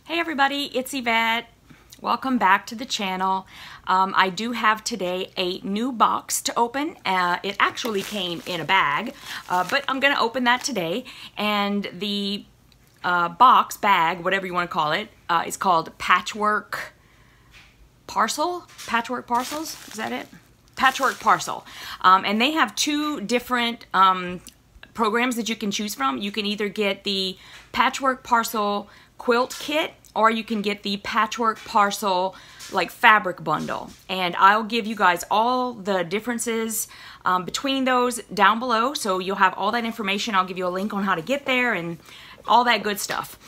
Hey everybody, it's Yvette. Welcome back to the channel. I do have today a new box to open. It actually came in a bag, but I'm going to open that today. And the bag, whatever you want to call it, is called Patchwork Parcels. Is that it? Patchwork Parcel. And they have two different programs that you can choose from. You can either get the Patchwork Parcel Quilt Kit, or you can get the Patchwork Parcel like fabric bundle. And I'll give you guys all the differences between those down below, so you'll have all that information. I'll give you a link on how to get there and all that good stuff.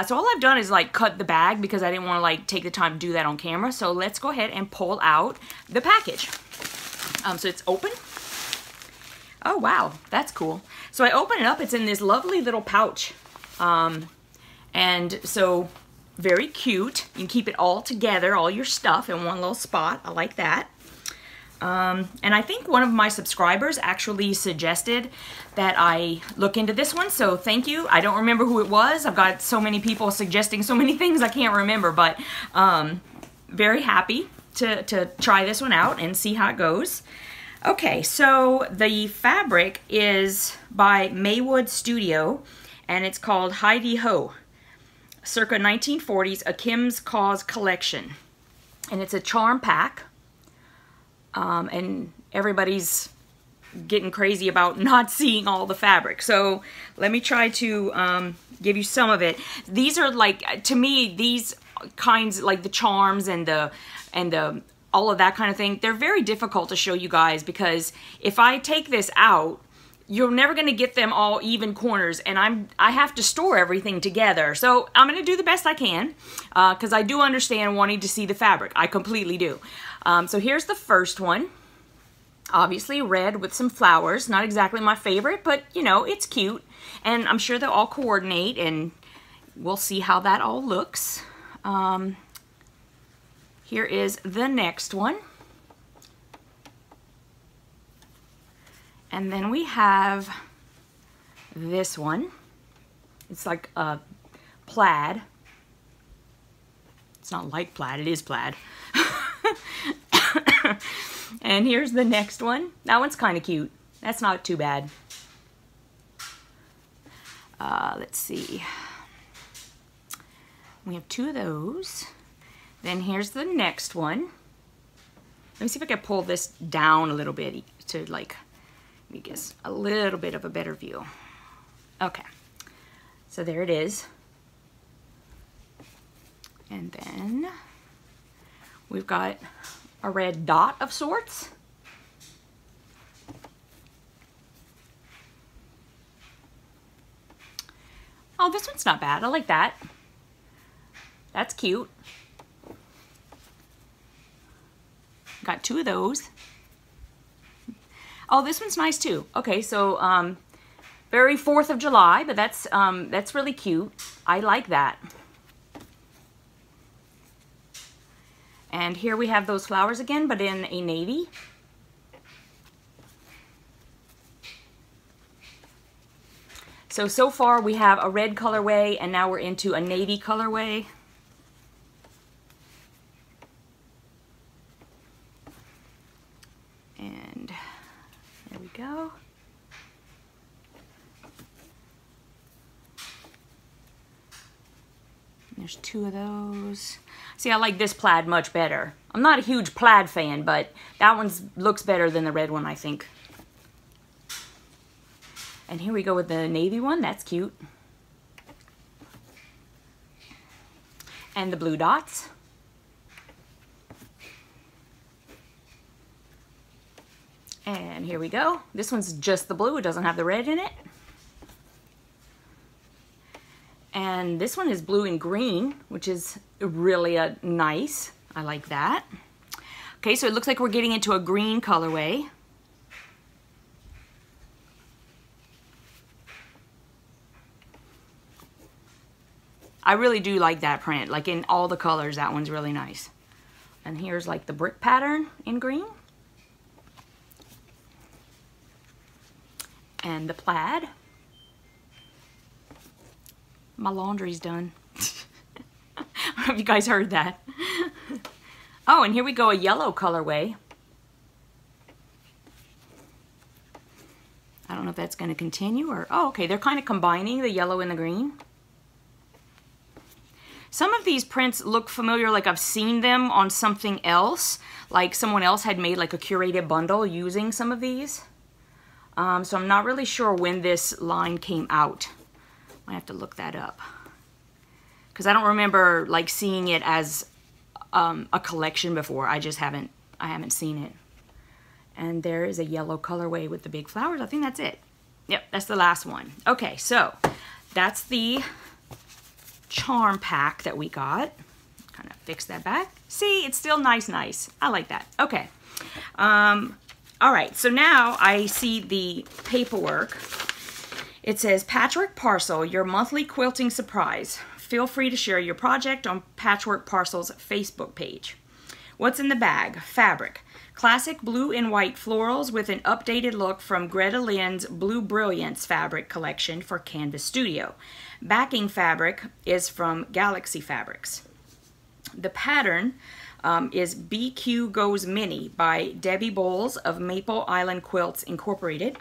So all I've done is like cut the bag because I didn't want to like take the time to do that on camera. So let's go ahead and pull out the package. So it's open. Oh wow, that's cool. So I open it up, it's in this lovely little pouch. And so very cute. You can keep it all together, all your stuff in one little spot. I like that. And I think one of my subscribers actually suggested that I look into this one, so thank you. I don't remember who it was. I've got so many people suggesting so many things I can't remember, but very happy to try this one out and see how it goes. Okay, so the fabric is by Maywood Studio, and it's called Heidi Ho. Circa 1940s, a Kim's Cause collection. And it's a charm pack. And everybody's getting crazy about not seeing all the fabric. So let me try to give you some of it. These are like, to me, these kinds, like the charms and the all of that kind of thing, they're very difficult to show you guys because if I take this out, you're never going to get them all even corners, and I have to store everything together. So I'm going to do the best I can because I do understand wanting to see the fabric. I completely do. So here's the first one. Obviously red with some flowers. Not exactly my favorite, but you know, it's cute. And I'm sure they'll all coordinate, and we'll see how that all looks. Here is the next one. And then we have this one. It's like a plaid. It's not like plaid, it is plaid. And here's the next one. That one's kind of cute. That's not too bad. Let's see. We have two of those. Then here's the next one. Let me see if I can pull this down a little bit to like, let me guess, a little bit of a better view. Okay, so there it is. And then we've got a red dot of sorts. Oh, this one's not bad. I like that. That's cute. Got two of those. Oh, this one's nice too. Okay, so very 4th of July, but that's really cute. I like that. And here we have those flowers again, but in a navy. So far we have a red colorway, and now we're into a navy colorway. And there we go. There's two of those. See, I like this plaid much better. I'm not a huge plaid fan, but that one looks better than the red one, I think. And here we go with the navy one. That's cute. And the blue dots. And here we go. This one's just the blue. It doesn't have the red in it. And this one is blue and green, which is really nice. I like that. Okay, so it looks like we're getting into a green colorway. I really do like that print. Like in all the colors, that one's really nice. And here's like the brick pattern in green. And the plaid. My laundry's done. Have you guys heard that? Oh, and here we go, a yellow colorway. I don't know if that's going to continue or... Oh, okay, they're kind of combining the yellow and the green. Some of these prints look familiar, like I've seen them on something else. Like someone else had made like a curated bundle using some of these. So I'm not really sure when this line came out. I have to look that up. Because I don't remember like seeing it as a collection before. I haven't seen it. And there is a yellow colorway with the big flowers. I think that's it. Yep, that's the last one. Okay, so that's the charm pack that we got. Kind of fix that back. See, it's still nice. I like that. Okay. All right, so now I see the paperwork. It says, Patchwork Parcel, your monthly quilting surprise. Feel free to share your project on Patchwork Parcel's Facebook page. What's in the bag? Fabric. Classic blue and white florals with an updated look from Greta Lynn's Blue Brilliance fabric collection for Canvas Studio. Backing fabric is from Galaxy Fabrics. The pattern is BQ Goes Mini by Debbie Bowles of Maple Island Quilts Incorporated.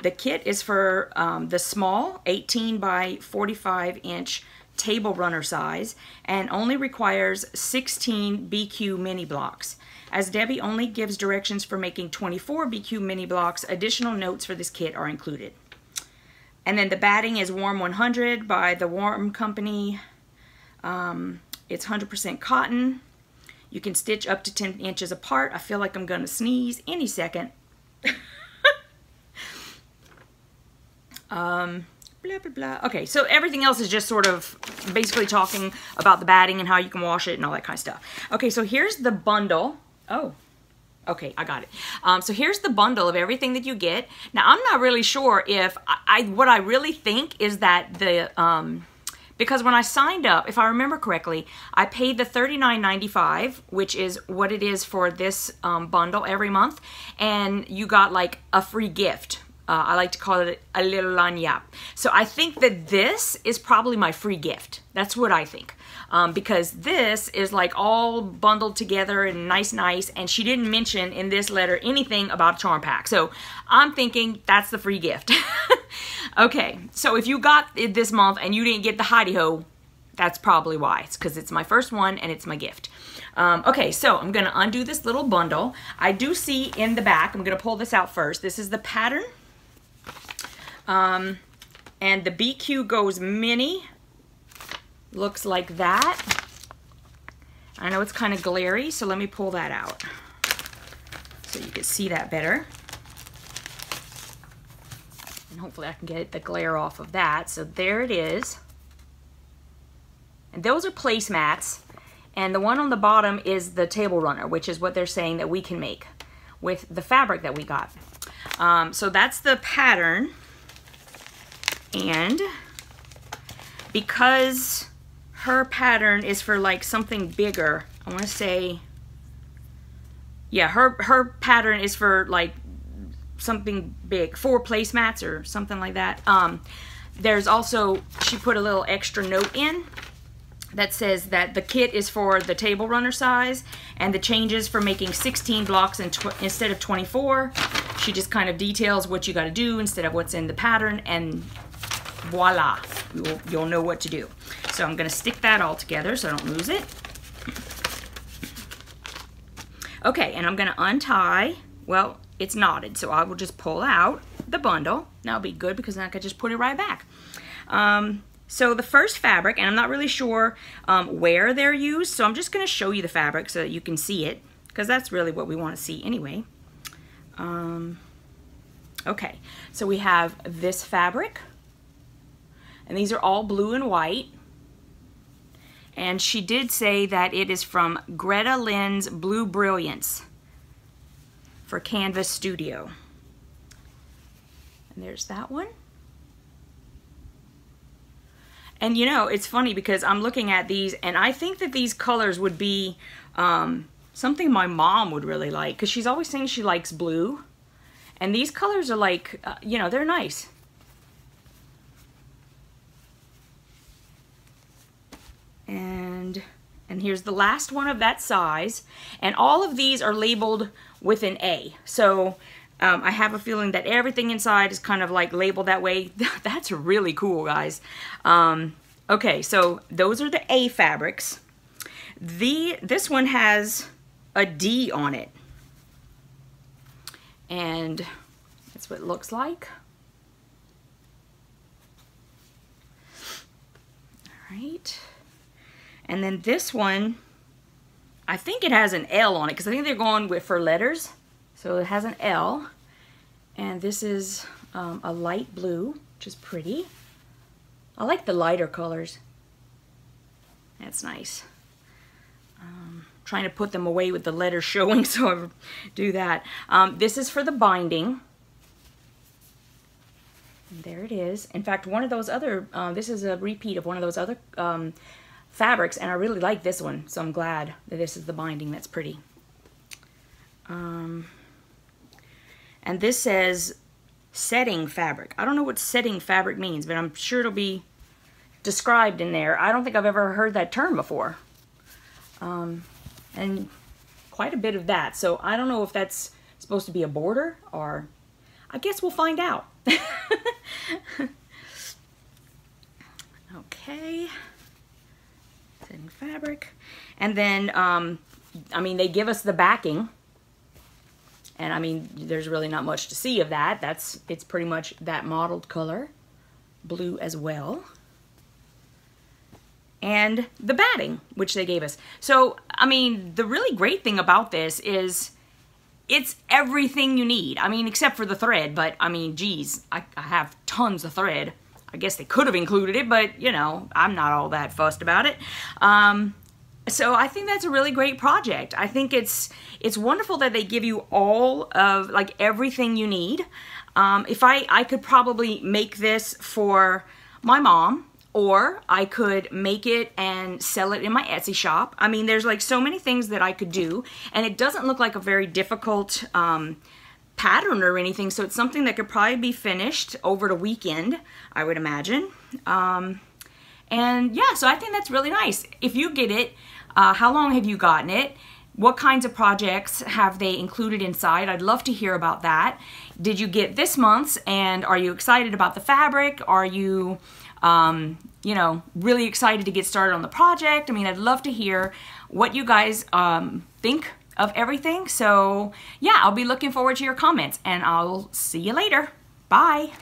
The kit is for the small 18 by 45 inch table runner size and only requires 16 BQ mini blocks. As Debbie only gives directions for making 24 BQ mini blocks, additional notes for this kit are included. And then the batting is Warm 100 by the Warm Company. It's 100% cotton. You can stitch up to 10 inches apart. I feel like I'm going to sneeze any second. Blah, blah, blah. Okay, so everything else is just sort of basically talking about the batting and how you can wash it and all that kind of stuff. Okay, so here's the bundle. Oh, okay, I got it. So here's the bundle of everything that you get. Now, I'm not really sure if what I really think is that the because when I signed up, if I remember correctly, I paid the $39.95, which is what it is for this bundle every month, and you got like a free gift. I like to call it a little lanyap. So I think that this is probably my free gift. That's what I think. Because this is like all bundled together and nice, and she didn't mention in this letter anything about a charm pack. So I'm thinking that's the free gift. Okay, so if you got it this month and you didn't get the hidey-ho, that's probably why. It's because it's my first one and it's my gift. Okay, so I'm gonna undo this little bundle. I do see in the back, I'm gonna pull this out first. This is the pattern. And the BQ Goes Mini looks like that. I know it's kind of glary, so let me pull that out so you can see that better. And hopefully I can get the glare off of that. So there it is. And those are placemats. And the one on the bottom is the table runner, which is what they're saying that we can make with the fabric that we got. So that's the pattern. And because her pattern is for like something bigger, I want to say, yeah, her pattern is for like something big, 4 placemats or something like that. There's also, she put a little extra note in that says that the kit is for the table runner size and the changes for making 16 blocks instead of 24. She just kind of details what you got to do instead of what's in the pattern, and voila, you'll know what to do. So I'm going to stick that all together so I don't lose it. Okay, and I'm going to untie. Well, it's knotted, so I will just pull out the bundle. That'll be good because then I can just put it right back. So the first fabric, and I'm not really sure where they're used, so I'm just going to show you the fabric so that you can see it, because that's really what we want to see anyway. Okay, so we have this fabric, and these are all blue and white. And she did say that it is from Greta Lynn's Blue Brilliance for Canvas Studio. And there's that one. And you know, it's funny because I'm looking at these and I think that these colors would be something my mom would really like, because she's always saying she likes blue. And these colors are like, you know, they're nice. And here's the last one of that size. And all of these are labeled with an A. So I have a feeling that everything inside is kind of like labeled that way. That's really cool, guys. Okay, so those are the A fabrics. This one has a D on it. And that's what it looks like. All right. And then this one, I think it has an L on it because I think they're going with for letters. So it has an L. And this is a light blue, which is pretty. I like the lighter colors. That's nice. Trying to put them away with the letters showing, so I do that. This is for the binding. There it is. In fact, one of those other, this is a repeat of one of those other fabrics, and I really like this one, so I'm glad that this is the binding. That's pretty. And this says setting fabric. I don't know what setting fabric means, but I'm sure it'll be described in there. I don't think I've ever heard that term before. And quite a bit of that. So I don't know if that's supposed to be a border or I guess we'll find out. Okay. Setting fabric. And then, I mean, they give us the backing. And I mean, there's really not much to see of that. It's pretty much that mottled color. Blue as well. And the batting, which they gave us. So, I mean, the really great thing about this is it's everything you need. I mean, except for the thread, but I mean, geez, I have tons of thread. I guess they could have included it, but you know, I'm not all that fussed about it. So I think that's a really great project. I think it's wonderful that they give you all of, like, everything you need. If I could probably make this for my mom, or I could make it and sell it in my Etsy shop. I mean, there's like so many things that I could do, and it doesn't look like a very difficult pattern or anything, so it's something that could probably be finished over the weekend, I would imagine. And yeah, so I think that's really nice. If you get it, how long have you gotten it? What kinds of projects have they included inside? I'd love to hear about that. Did you get this month's, and are you excited about the fabric? Are you, you know, really excited to get started on the project? I mean, I'd love to hear what you guys think of everything. So yeah, I'll be looking forward to your comments, and I'll see you later. Bye.